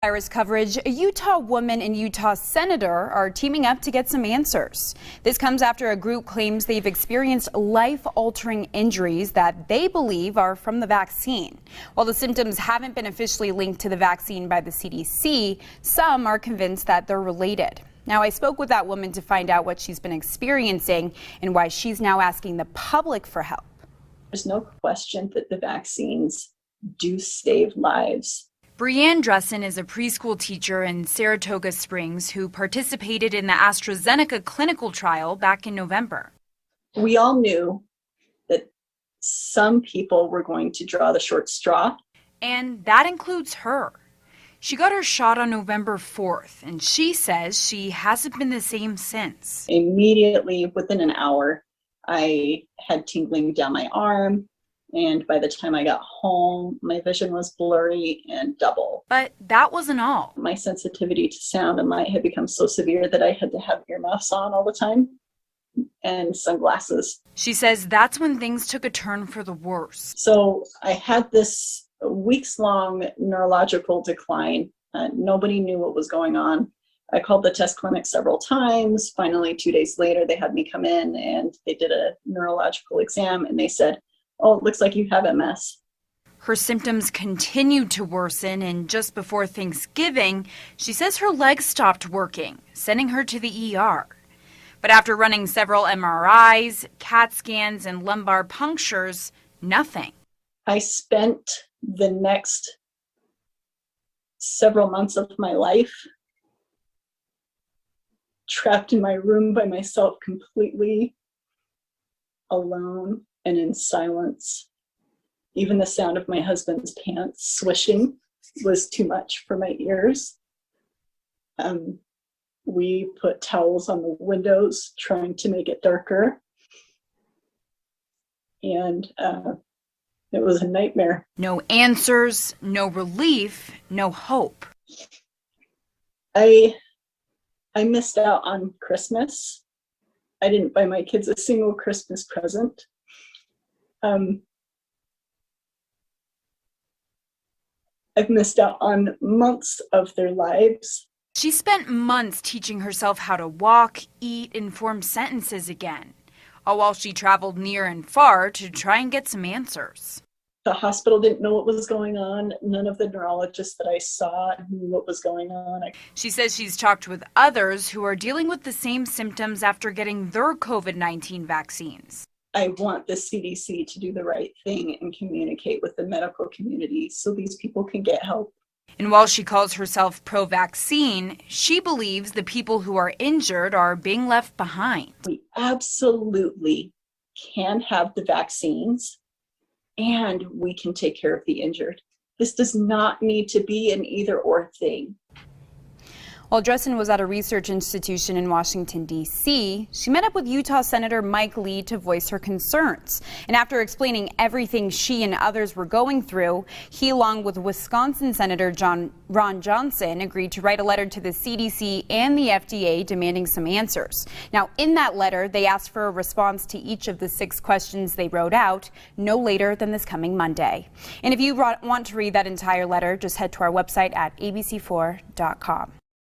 Virus coverage, a Utah woman and Utah senator are teaming up to get some answers. This comes after a group claims they've experienced life-altering injuries that they believe are from the vaccine. While the symptoms haven't been officially linked to the vaccine by the CDC, some are convinced that they're related. Now, I spoke with that woman to find out what she's been experiencing and why she's now asking the public for help. There's no question that the vaccines do save lives. Brianne Dressen is a preschool teacher in Saratoga Springs who participated in the AstraZeneca clinical trial back in November. We all knew that some people were going to draw the short straw. And that includes her. She got her shot on November 4th, and she says she hasn't been the same since. Immediately, within an hour, I had tingling down my arm. And by the time I got home, my vision was blurry and double. But that wasn't all. My sensitivity to sound and light had become so severe that I had to have earmuffs on all the time and sunglasses. She says that's when things took a turn for the worse. So I had this weeks-long neurological decline. Nobody knew what was going on. I called the test clinic several times. Finally, 2 days later, they had me come in and they did a neurological exam and they said, "Oh, it looks like you have MS." Her symptoms continued to worsen, and just before Thanksgiving, she says her legs stopped working, sending her to the ER. But after running several MRIs, CAT scans, and lumbar punctures, nothing. I spent the next several months of my life trapped in my room by myself, completely alone and in silence. Even the sound of my husband's pants swishing was too much for my ears. We put towels on the windows, trying to make it darker. And it was a nightmare. No answers, no relief, no hope. I missed out on Christmas. I didn't buy my kids a single Christmas present. I've missed out on months of their lives. She spent months teaching herself how to walk, eat, and form sentences again, all while she traveled near and far to try and get some answers. The hospital didn't know what was going on. None of the neurologists that I saw knew what was going on. She says she's talked with others who are dealing with the same symptoms after getting their COVID-19 vaccines. I want the CDC to do the right thing and communicate with the medical community so these people can get help. And while she calls herself pro-vaccine, she believes the people who are injured are being left behind. We absolutely can have the vaccines and we can take care of the injured. This does not need to be an either-or thing. While Dressen was at a research institution in Washington, D.C., she met up with Utah Senator Mike Lee to voice her concerns. And after explaining everything she and others were going through, he, along with Wisconsin Senator Ron Johnson, agreed to write a letter to the CDC and the FDA demanding some answers. Now, in that letter, they asked for a response to each of the 6 questions they wrote out no later than this coming Monday. And if you want to read that entire letter, just head to our website at abc4.com.